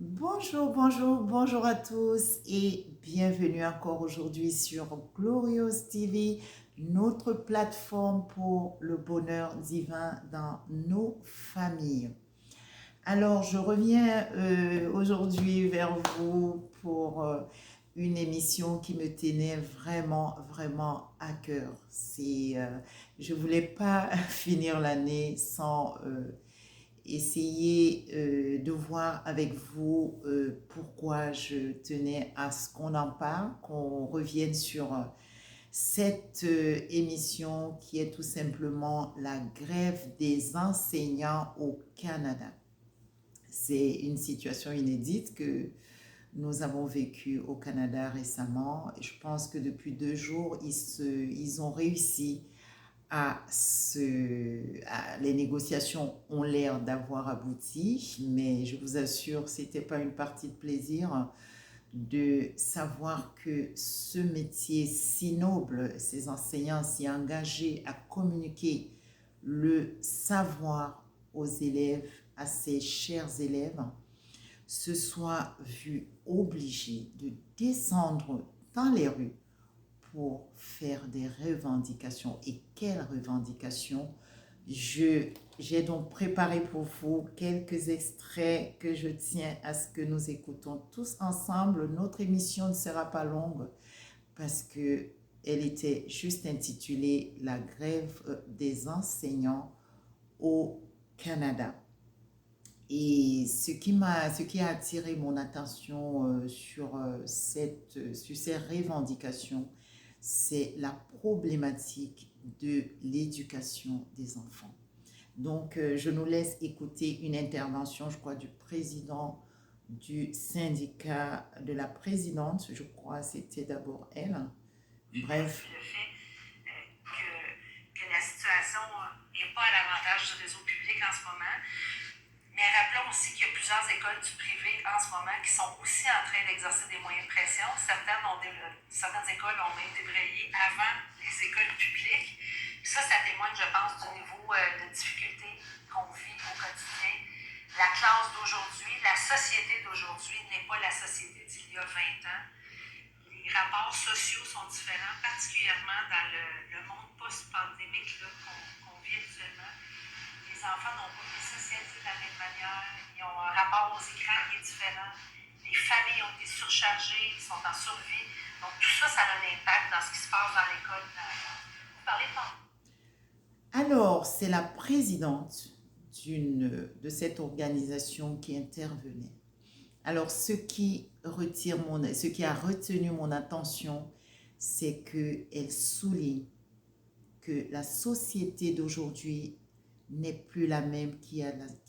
Bonjour, bonjour, bonjour à tous et bienvenue encore aujourd'hui sur Glorious TV, notre plateforme pour le bonheur divin dans nos familles. Alors, je reviens aujourd'hui vers vous pour une émission qui me tenait vraiment, vraiment à cœur. Je voulais pas finir l'année sans essayer de voir avec vous pourquoi je tenais à ce qu'on en parle, qu'on revienne sur cette émission qui est tout simplement la grève des enseignants au Canada. C'est une situation inédite que nous avons vécue au Canada récemment. Je pense que depuis 2 jours, ils ont réussi les négociations ont l'air d'avoir abouti, mais je vous assure, ce n'était pas une partie de plaisir de savoir que ce métier si noble, ces enseignants si engagés à communiquer le savoir aux élèves, à ces chers élèves, se soient vus obligés de descendre dans les rues pour faire des revendications. Et quelles revendications? J'ai donc préparé pour vous quelques extraits que je tiens à ce que nous écoutons tous ensemble. Notre émission ne sera pas longue parce que elle était juste intitulée La grève des enseignants au Canada. Et ce qui a attiré mon attention sur ces revendications, c'est la problématique de l'éducation des enfants. Donc, je nous laisse écouter une intervention, je crois, du président du syndicat, de la présidente, je crois, c'était d'abord elle. Bref. Le fait que la situation n'est pas à l'avantage du réseau public en ce moment. Mais rappelons aussi qu'il y a plusieurs écoles du privé en ce moment qui sont aussi en train d'exercer des moyens de pression. Certaines écoles ont même débrayé avant les écoles publiques. Ça témoigne, je pense, du niveau de difficulté qu'on vit au quotidien. La classe d'aujourd'hui, la société d'aujourd'hui n'est pas la société d'il y a 20 ans. Les rapports sociaux sont différents, particulièrement dans le monde post-pandémique qu'on vit actuellement. Les enfants n'ont pas été socialisés de la même manière, ils ont un rapport aux écrans qui est différent, les familles ont été surchargées, ils sont en survie. Donc tout ça, ça a un impact dans ce qui se passe dans l'école. Vous parlez de... Alors, c'est la présidente de cette organisation qui intervenait. Alors, ce qui a retenu mon attention, c'est qu'elle souligne que la société d'aujourd'hui n'est plus la même qu'il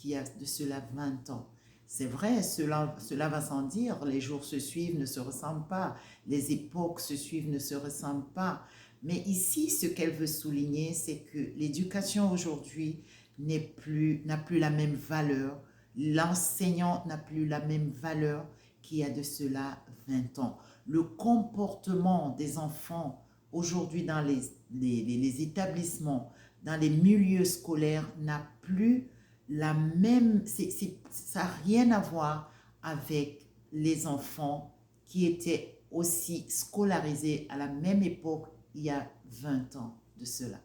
y a de cela 20 ans. C'est vrai, cela va sans dire, les jours se suivent, ne se ressemblent pas, les époques se suivent, ne se ressemblent pas. Mais ici, ce qu'elle veut souligner, c'est que l'éducation aujourd'hui n'a plus la même valeur, l'enseignant n'a plus la même valeur qu'il y a de cela 20 ans. Le comportement des enfants aujourd'hui dans les établissements, dans les milieux scolaires n'a plus la même, ça n'a rien à voir avec les enfants qui étaient aussi scolarisés à la même époque il y a 20 ans de cela.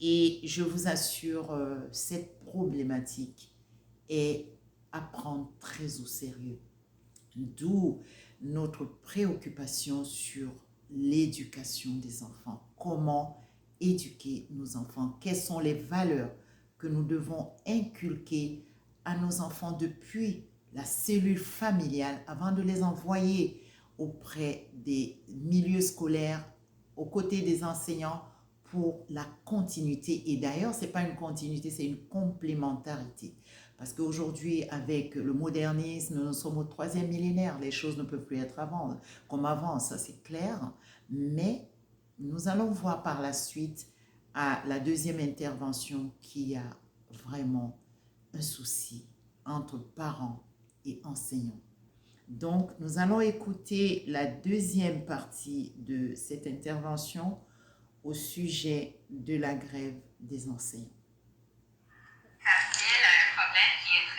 Et je vous assure, cette problématique est à prendre très au sérieux. D'où notre préoccupation sur l'éducation des enfants. Comment éduquer nos enfants? Quelles sont les valeurs que nous devons inculquer à nos enfants depuis la cellule familiale avant de les envoyer auprès des milieux scolaires, aux côtés des enseignants pour la continuité. Et d'ailleurs, ce n'est pas une continuité, c'est une complémentarité. Parce qu'aujourd'hui, avec le modernisme, nous sommes au 3e millénaire. Les choses ne peuvent plus être comme avant, ça c'est clair. Mais nous allons voir par la suite à la deuxième intervention qu'il y a vraiment un souci entre parents et enseignants. Donc, nous allons écouter la deuxième partie de cette intervention au sujet de la grève des enseignants.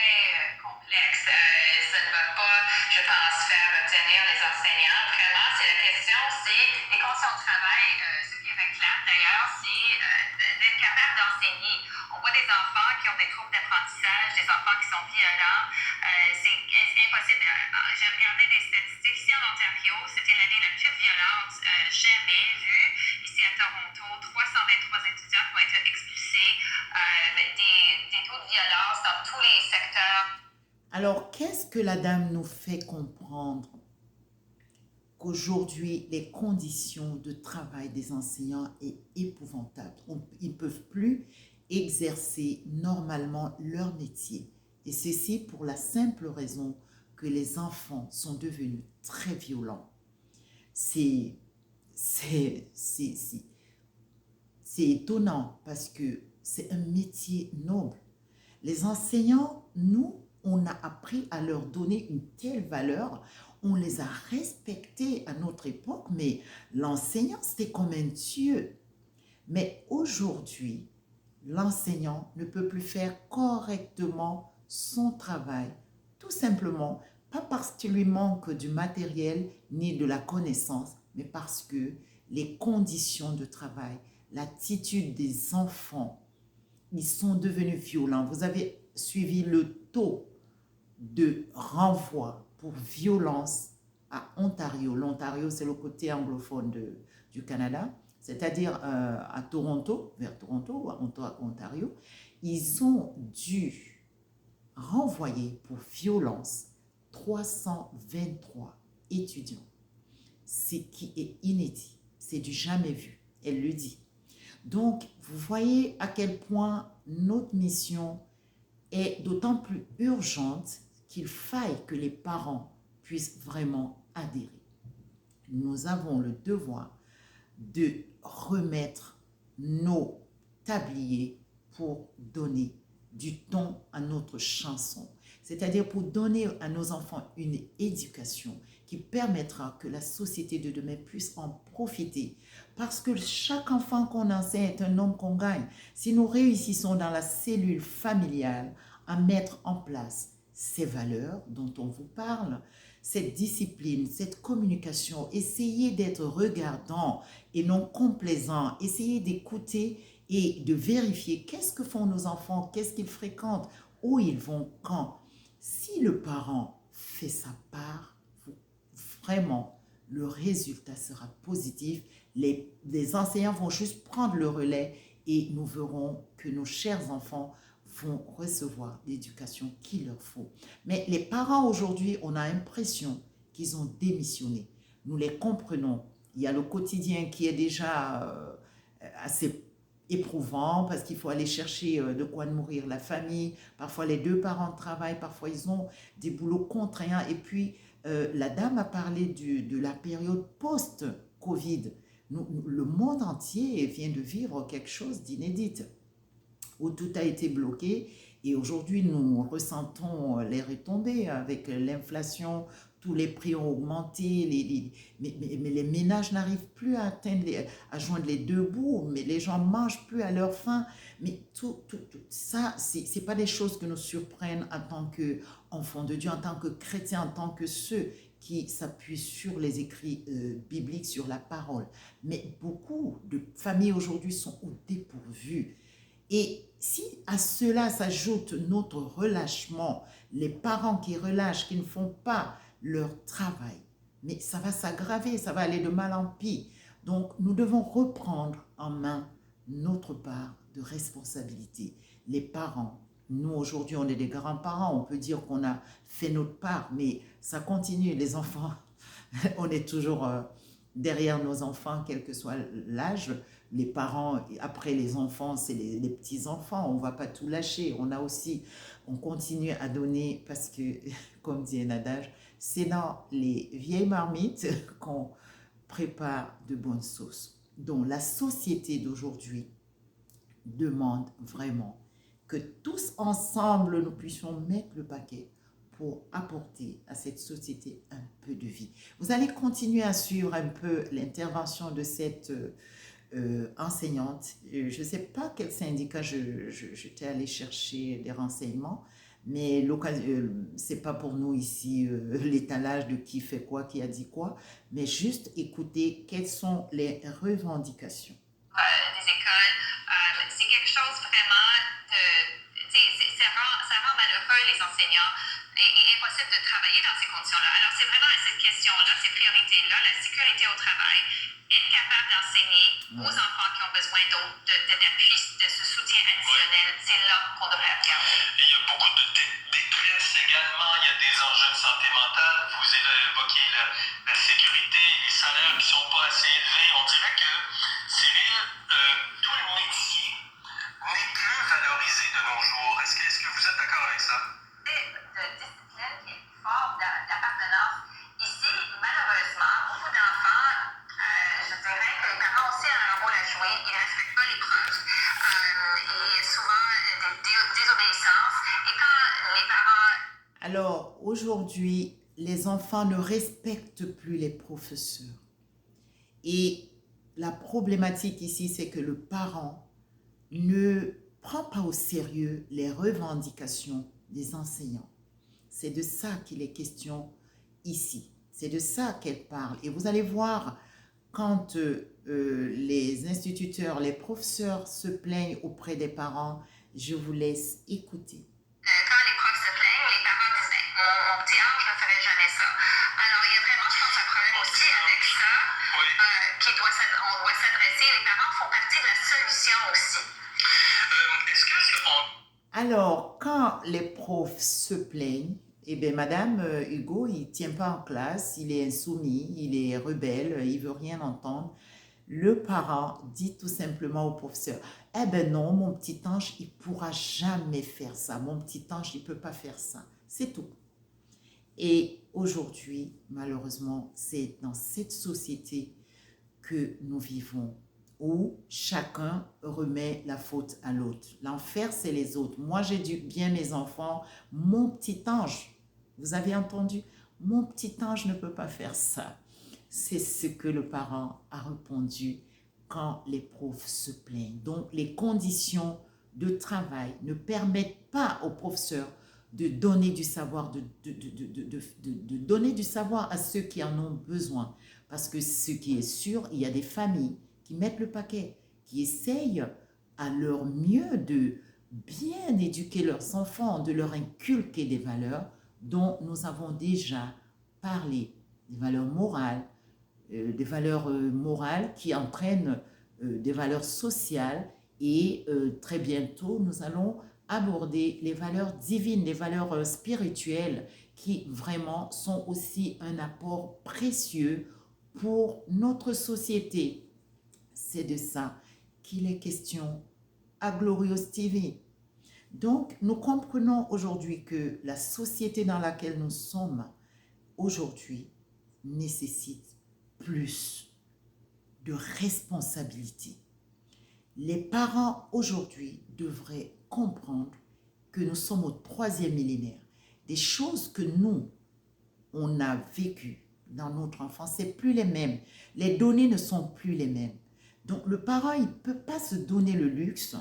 très complexe. Ça ne va pas, je pense, faire obtenir les enseignants. Vraiment, c'est la question, c'est les conditions de travail. Ce qui réclament d'ailleurs, c'est d'être capable d'enseigner. On voit des enfants qui ont des troubles d'apprentissage, des enfants qui sont violents. C'est impossible. J'ai regardé des statistiques ici en Ontario, c'était l'année la plus violente jamais vue. Ici à Toronto, 323 étudiants qui ont été expulsés, des taux de violence dans tous les secteurs. Alors, qu'est-ce que la dame nous fait comprendre? Qu'aujourd'hui, les conditions de travail des enseignants est épouvantable. Ils ne peuvent plus exercer normalement leur métier. Et ceci pour la simple raison que les enfants sont devenus très violents. C'est étonnant parce que c'est un métier noble. Les enseignants, nous, on a appris à leur donner une telle valeur, on les a respectés à notre époque, mais l'enseignant, c'était comme un dieu. Mais aujourd'hui, l'enseignant ne peut plus faire correctement son travail, tout simplement, pas parce qu'il lui manque du matériel ni de la connaissance, mais parce que les conditions de travail, l'attitude des enfants, ils sont devenus violents. Vous avez suivi le taux de renvoi pour violence à Ontario. L'Ontario, c'est le côté anglophone du Canada, c'est-à-dire à Toronto, vers Toronto ou à Ontario. Ils ont dû renvoyer pour violence 323 étudiants, ce qui est inédit, c'est du jamais vu, elle le dit. Donc, vous voyez à quel point notre mission est d'autant plus urgente qu'il faille que les parents puissent vraiment adhérer. Nous avons le devoir de remettre nos tabliers pour donner du ton à notre chanson, c'est-à-dire pour donner à nos enfants une éducation qui permettra que la société de demain puisse en profiter. Parce que chaque enfant qu'on enseigne est un homme qu'on gagne. Si nous réussissons dans la cellule familiale à mettre en place ces valeurs dont on vous parle, cette discipline, cette communication, essayez d'être regardant et non complaisant, essayez d'écouter et de vérifier qu'est-ce que font nos enfants, qu'est-ce qu'ils fréquentent, où ils vont, quand. Si le parent fait sa part, vraiment, le résultat sera positif. Les enseignants vont juste prendre le relais et nous verrons que nos chers enfants vont recevoir l'éducation qu'il leur faut. Mais les parents aujourd'hui, on a l'impression qu'ils ont démissionné. Nous les comprenons. Il y a le quotidien qui est déjà assez éprouvant parce qu'il faut aller chercher de quoi nourrir la famille. Parfois, les deux parents travaillent, parfois, ils ont des boulots contraignants. Et puis, la dame a parlé de la période post-Covid. Le monde entier vient de vivre quelque chose d'inédit, où tout a été bloqué. Et aujourd'hui, nous ressentons les retombées avec l'inflation, tous les prix ont augmenté, mais les ménages n'arrivent plus à à joindre les deux bouts, mais les gens ne mangent plus à leur faim. Mais tout ça, ce n'est pas des choses que nous surprennent en tant qu'enfants de Dieu, en tant que chrétiens, en tant que ceux qui s'appuient sur les écrits bibliques, sur la parole. Mais beaucoup de familles aujourd'hui sont au dépourvu. Et si à cela s'ajoute notre relâchement, les parents qui relâchent, qui ne font pas leur travail, mais ça va s'aggraver, ça va aller de mal en pis. Donc nous devons reprendre en main notre part de responsabilité. Les parents, nous aujourd'hui on est des grands-parents, on peut dire qu'on a fait notre part, mais ça continue, les enfants, on est toujours derrière nos enfants, quel que soit l'âge. Les parents, après les enfants, c'est les petits-enfants. On ne va pas tout lâcher. On continue à donner parce que, comme dit un adage, c'est dans les vieilles marmites qu'on prépare de bonnes sauces. Donc, la société d'aujourd'hui demande vraiment que tous ensemble, nous puissions mettre le paquet pour apporter à cette société un peu de vie. Vous allez continuer à suivre un peu l'intervention de cette enseignante. Je ne sais pas quel syndicat j'étais allée chercher des renseignements, Mais c'est pas pour nous ici l'étalage de qui fait quoi, qui a dit quoi, mais juste écouter quelles sont les revendications. Des écoles, c'est quelque chose vraiment de. Ça rend malheureux les enseignants et impossible de travailler dans ces conditions-là. Alors, c'est vraiment à cette question-là, ces priorités-là, la sécurité au travail, être capable d'enseigner aux enfants qui ont besoin d'appui, de ce soutien additionnel, c'est là qu'on devrait regarder. Il y a beaucoup de détresse également, il y a des enjeux de santé mentale, vous évoquez la sécurité, les salaires qui ne sont pas assez élevés. On dirait que, Cyril, tout le métier n'est plus valorisé de nos jours. Est-ce que vous êtes d'accord avec ça? De discipline qui est plus forte, d'appartenance. Ici, malheureusement, beaucoup d'enfants, je dirais que les parents aussi ont un rôle à jouer. Ils ne respectent pas les profs. Et souvent, des désobéissances. Et quand les parents... Alors, aujourd'hui, les enfants ne respectent plus les professeurs. Et la problématique ici, c'est que le parent ne prend pas au sérieux les revendications des enseignants. C'est de ça qu'il est question ici. C'est de ça qu'elle parle. Et vous allez voir, quand les instituteurs, les professeurs se plaignent auprès des parents, je vous laisse écouter. Quand les profs se plaignent, les parents disent mon petit ange ne ferait jamais ça. Alors, il y a vraiment, je pense, un problème aussi avec ça, on doit s'adresser. Les parents font partie de la solution aussi. Est-ce que Alors, quand les profs se plaignent, eh bien, Madame Hugo, il ne tient pas en classe, il est insoumis, il est rebelle, il ne veut rien entendre. Le parent dit tout simplement au professeur, eh ben non, mon petit ange, il ne pourra jamais faire ça. Mon petit ange, il ne peut pas faire ça. C'est tout. Et aujourd'hui, malheureusement, c'est dans cette société que nous vivons, où chacun remet la faute à l'autre. L'enfer, c'est les autres. Moi, j'éduque bien mes enfants. Mon petit ange, vous avez entendu? Mon petit ange ne peut pas faire ça. C'est ce que le parent a répondu quand les profs se plaignent. Donc, les conditions de travail ne permettent pas aux professeurs de donner du savoir, de donner du savoir à ceux qui en ont besoin. Parce que ce qui est sûr, il y a des familles qui mettent le paquet, qui essayent à leur mieux de bien éduquer leurs enfants, de leur inculquer des valeurs dont nous avons déjà parlé, des valeurs morales qui entraînent des valeurs sociales et très bientôt nous allons aborder les valeurs divines, les valeurs spirituelles qui vraiment sont aussi un apport précieux pour notre société. C'est de ça qu'il est question à Glorious TV. Donc, nous comprenons aujourd'hui que la société dans laquelle nous sommes aujourd'hui nécessite plus de responsabilité. Les parents aujourd'hui devraient comprendre que nous sommes au 3e millénaire. Des choses que nous, on a vécues dans notre enfance, c'est plus les mêmes. Les données ne sont plus les mêmes. Donc, le parent, il ne peut pas se donner le luxe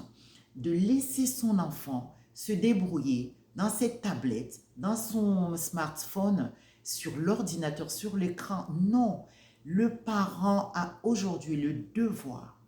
de laisser son enfant se débrouiller dans cette tablette, dans son smartphone, sur l'ordinateur, sur l'écran. Non, le parent a aujourd'hui le devoir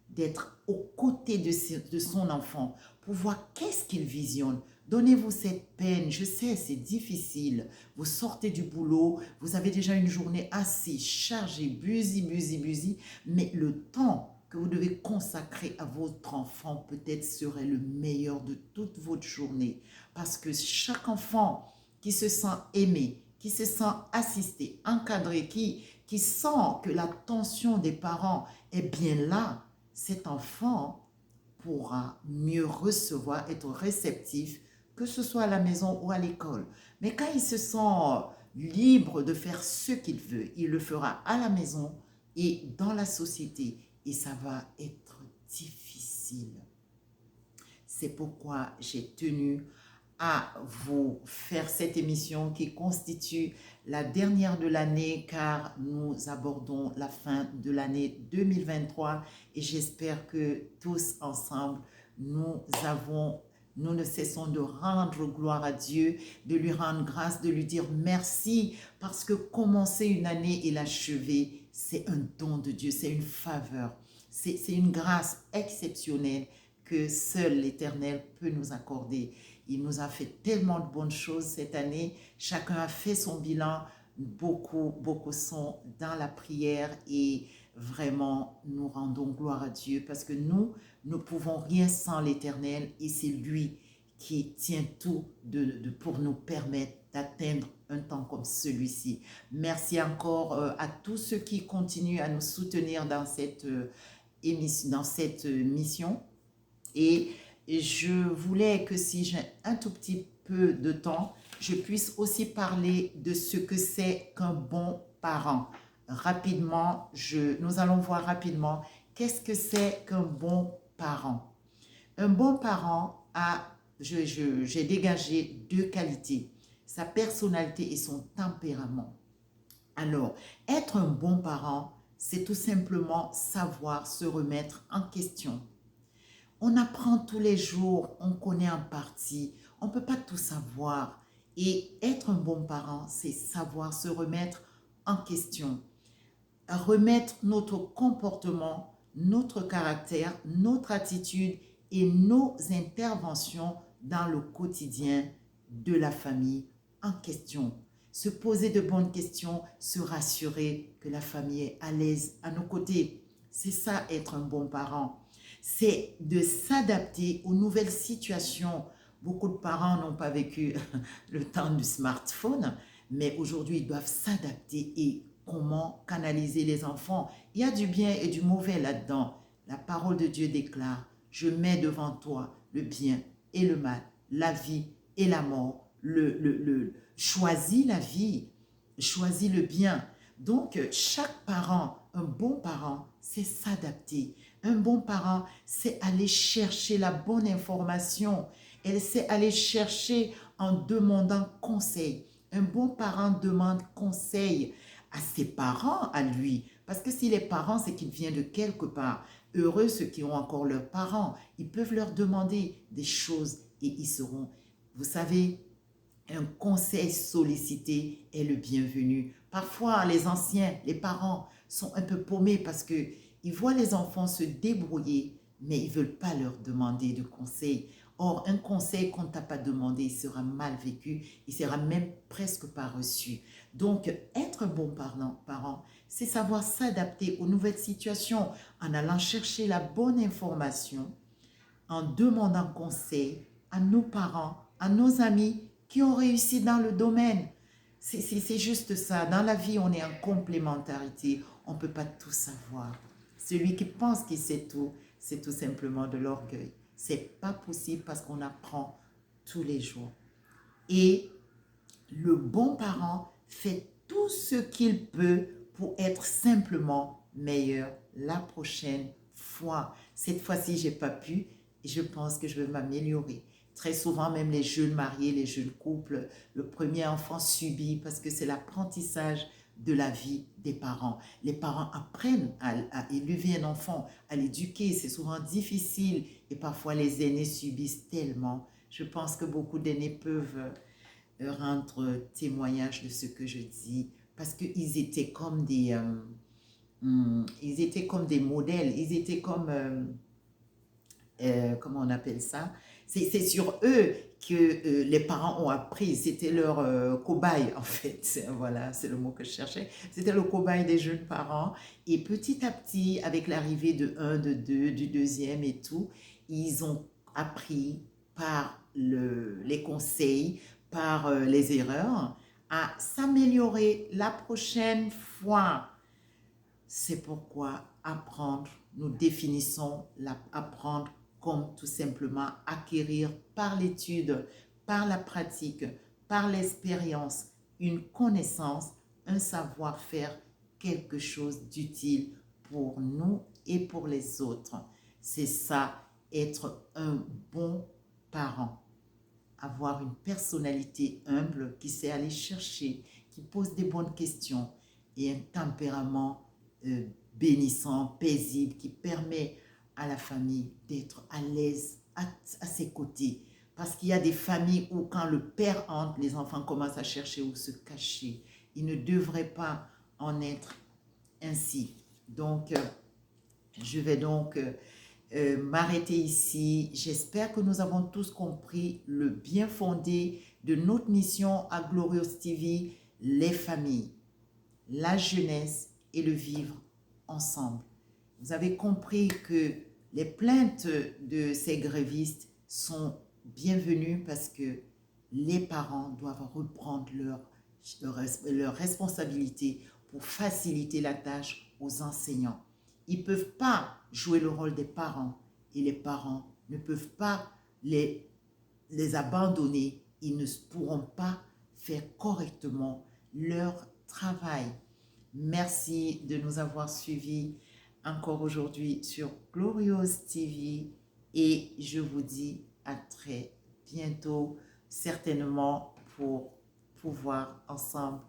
d'être aux côtés de son enfant pour voir qu'est-ce qu'il visionne. Donnez-vous cette peine. Je sais, c'est difficile. Vous sortez du boulot, vous avez déjà une journée assez chargée, busy, mais le temps que vous devez consacrer à votre enfant peut-être serait le meilleur de toute votre journée. Parce que chaque enfant qui se sent aimé, qui se sent assisté, encadré, qui sent que l'attention des parents est bien là, cet enfant pourra mieux recevoir, être réceptif, que ce soit à la maison ou à l'école. Mais quand il se sent libre de faire ce qu'il veut, il le fera à la maison et dans la société. Et ça va être difficile. C'est pourquoi j'ai tenu à vous faire cette émission qui constitue la dernière de l'année car nous abordons la fin de l'année 2023 et j'espère que tous ensemble nous avons nous ne cessons de rendre gloire à Dieu, de lui rendre grâce, de lui dire merci, parce que commencer une année et l'achever, c'est un don de Dieu, c'est une faveur, c'est une grâce exceptionnelle que seul l'Éternel peut nous accorder. Il nous a fait tellement de bonnes choses cette année, chacun a fait son bilan, beaucoup sont dans la prière et vraiment nous rendons gloire à Dieu parce que nous ne pouvons rien sans l'Éternel et c'est lui qui tient tout pour nous permettre d'atteindre un temps comme celui-ci. Merci encore à tous ceux qui continuent à nous soutenir dans cette mission. Et je voulais que si j'ai un tout petit peu de temps, je puisse aussi parler de ce que c'est qu'un bon parent. Rapidement, nous allons voir rapidement qu'est-ce que c'est qu'un bon parent. Un bon parent j'ai dégagé 2 qualités, sa personnalité et son tempérament. Alors, être un bon parent, c'est tout simplement savoir se remettre en question. On apprend tous les jours, on connaît en partie, on ne peut pas tout savoir. Et être un bon parent, c'est savoir se remettre en question, remettre notre comportement, notre caractère, notre attitude et nos interventions dans le quotidien de la famille en question. Se poser de bonnes questions, se rassurer que la famille est à l'aise à nos côtés. C'est ça être un bon parent. C'est de s'adapter aux nouvelles situations. Beaucoup de parents n'ont pas vécu le temps du smartphone, mais aujourd'hui, ils doivent s'adapter et comment canaliser les enfants. Il y a du bien et du mauvais là-dedans. La parole de Dieu déclare, je mets devant toi le bien et le mal, la vie et la mort. Choisis la vie, choisis le bien. Donc, chaque parent, un bon parent, c'est s'adapter. Un bon parent, c'est aller chercher la bonne information. Elle sait aller chercher en demandant conseil. Un bon parent demande conseil à ses parents, à lui. Parce que s'il est parent, c'est qu'il vient de quelque part. Heureux ceux qui ont encore leurs parents. Ils peuvent leur demander des choses et ils seront. Vous savez, un conseil sollicité est le bienvenu. Parfois, les anciens, les parents sont un peu paumés parce qu'ils voient les enfants se débrouiller, mais ils ne veulent pas leur demander de conseil. Or, un conseil qu'on ne t'a pas demandé, il sera mal vécu, il sera même presque pas reçu. Donc, être un bon parent, c'est savoir s'adapter aux nouvelles situations en allant chercher la bonne information, en demandant conseil à nos parents, à nos amis qui ont réussi dans le domaine. C'est juste ça. Dans la vie, on est en complémentarité. On ne peut pas tout savoir. Celui qui pense qu'il sait tout, c'est tout simplement de l'orgueil. C'est pas possible parce qu'on apprend tous les jours. Et le bon parent fait tout ce qu'il peut pour être simplement meilleur la prochaine fois. Cette fois-ci, j'ai pas pu et je pense que je vais m'améliorer. Très souvent, même les jeunes mariés, les jeunes couples, le premier enfant subit parce que c'est l'apprentissage de la vie des parents. Les parents apprennent à élever un enfant, à l'éduquer. C'est souvent difficile et parfois les aînés subissent tellement. Je pense que beaucoup d'aînés peuvent rendre témoignage de ce que je dis parce qu'ils étaient comme des modèles, ils étaient comme comment on appelle ça, c'est sur eux que les parents ont appris, c'était leur cobaye en fait, voilà, c'est le mot que je cherchais, c'était le cobaye des jeunes parents et petit à petit, avec l'arrivée de un, de deux, du deuxième et tout, ils ont appris par les conseils, par les erreurs, à s'améliorer la prochaine fois. C'est pourquoi apprendre, nous définissons apprendre comme tout simplement acquérir par l'étude, par la pratique, par l'expérience, une connaissance, un savoir-faire, quelque chose d'utile pour nous et pour les autres. C'est ça, être un bon parent. Avoir une personnalité humble qui sait aller chercher, qui pose des bonnes questions et un tempérament bénissant, paisible, qui permet à la famille d'être à l'aise à ses côtés. Parce qu'il y a des familles où quand le père entre, les enfants commencent à chercher où se cacher. Il ne devrait pas en être ainsi. Donc, je vais donc m'arrêter ici. J'espère que nous avons tous compris le bien fondé de notre mission à Glorious TV, les familles, la jeunesse et le vivre ensemble. Vous avez compris que les plaintes de ces grévistes sont bienvenues parce que les parents doivent reprendre leur responsabilité pour faciliter la tâche aux enseignants. Ils ne peuvent pas jouer le rôle des parents et les parents ne peuvent pas les abandonner. Ils ne pourront pas faire correctement leur travail. Merci de nous avoir suivis encore aujourd'hui sur Glorious TV et je vous dis à très bientôt, certainement pour pouvoir ensemble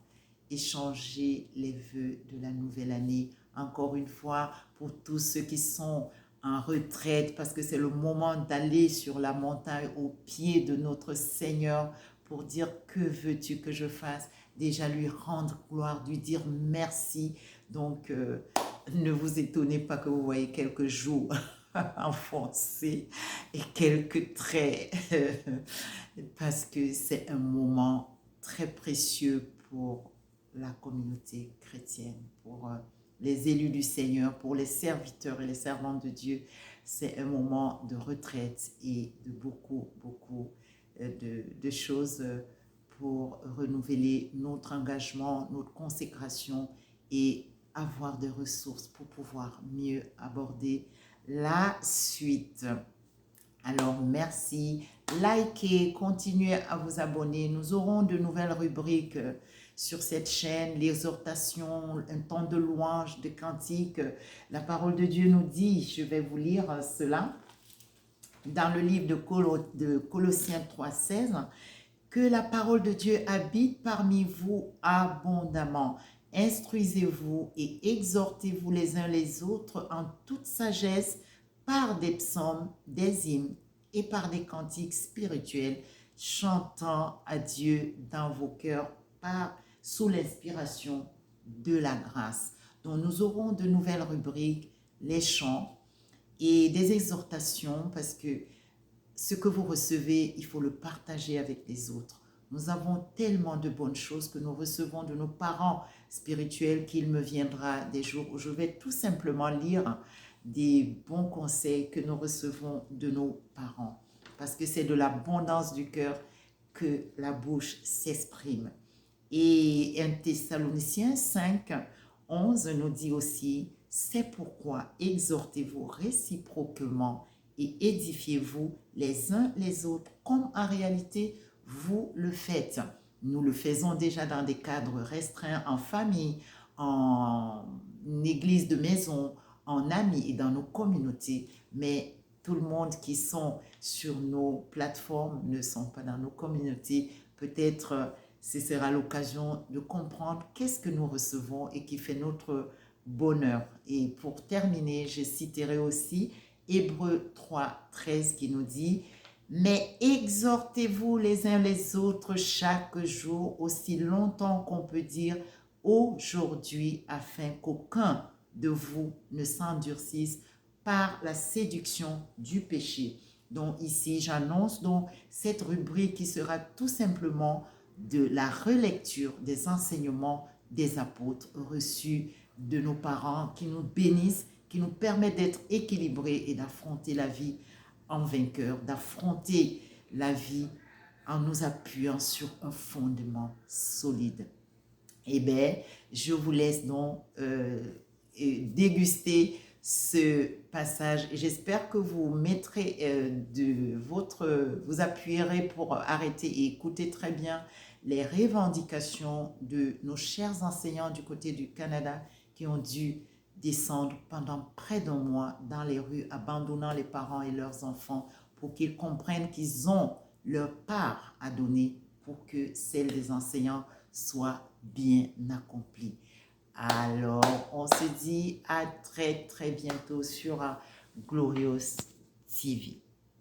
échanger les vœux de la nouvelle année. Encore une fois, pour tous ceux qui sont en retraite, parce que c'est le moment d'aller sur la montagne au pied de notre Seigneur pour dire que veux-tu que je fasse? Déjà lui rendre gloire, lui dire merci. Donc, ne vous étonnez pas que vous voyez quelques joues enfoncées et quelques traits parce que c'est un moment très précieux pour la communauté chrétienne, pour les élus du Seigneur, pour les serviteurs et les servantes de Dieu. C'est un moment de retraite et de beaucoup de choses pour renouveler notre engagement, notre consécration et avoir des ressources pour pouvoir mieux aborder la suite. Alors, merci. Likez, continuez à vous abonner. Nous aurons de nouvelles rubriques sur cette chaîne, l'exhortation, un temps de louange, de cantique. La parole de Dieu nous dit, je vais vous lire cela, dans le livre de Colossiens 3,16, que la parole de Dieu habite parmi vous abondamment. Instruisez-vous et exhortez-vous les uns les autres en toute sagesse par des psaumes, des hymnes et par des cantiques spirituels, chantant à Dieu dans vos cœurs sous l'inspiration de la grâce. Donc nous aurons de nouvelles rubriques, les chants et des exhortations parce que ce que vous recevez, il faut le partager avec les autres. Nous avons tellement de bonnes choses que nous recevons de nos parents spirituels qu'il me viendra des jours où je vais tout simplement lire des bons conseils que nous recevons de nos parents. Parce que c'est de l'abondance du cœur que la bouche s'exprime. Et 1 Thessaloniciens 5, 11 nous dit aussi, c'est pourquoi exhortez-vous réciproquement et édifiez-vous les uns les autres comme en réalité vous le faites. Nous le faisons déjà dans des cadres restreints, en famille, en église de maison, en amis et dans nos communautés. Mais tout le monde qui sont sur nos plateformes ne sont pas dans nos communautés. Peut-être ce sera l'occasion de comprendre qu'est-ce que nous recevons et qui fait notre bonheur. Et pour terminer, je citerai aussi Hébreux 3, 13 qui nous dit « Mais exhortez-vous les uns les autres chaque jour, aussi longtemps qu'on peut dire aujourd'hui, afin qu'aucun de vous ne s'endurcisse par la séduction du péché. » Donc ici, j'annonce donc cette rubrique qui sera tout simplement de la relecture des enseignements des apôtres reçus de nos parents qui nous bénissent, qui nous permettent d'être équilibrés et d'affronter la vie en vainqueur, d'affronter la vie en nous appuyant sur un fondement solide. Eh bien, je vous laisse donc déguster ce passage. J'espère que vous mettrez vous appuierez pour arrêter et écouter très bien les revendications de nos chers enseignants du côté du Canada qui ont dû descendre pendant près d'un mois dans les rues, abandonnant les parents et leurs enfants pour qu'ils comprennent qu'ils ont leur part à donner pour que celle des enseignants soit bien accomplie. Alors, on se dit à très bientôt sur Glorious TV.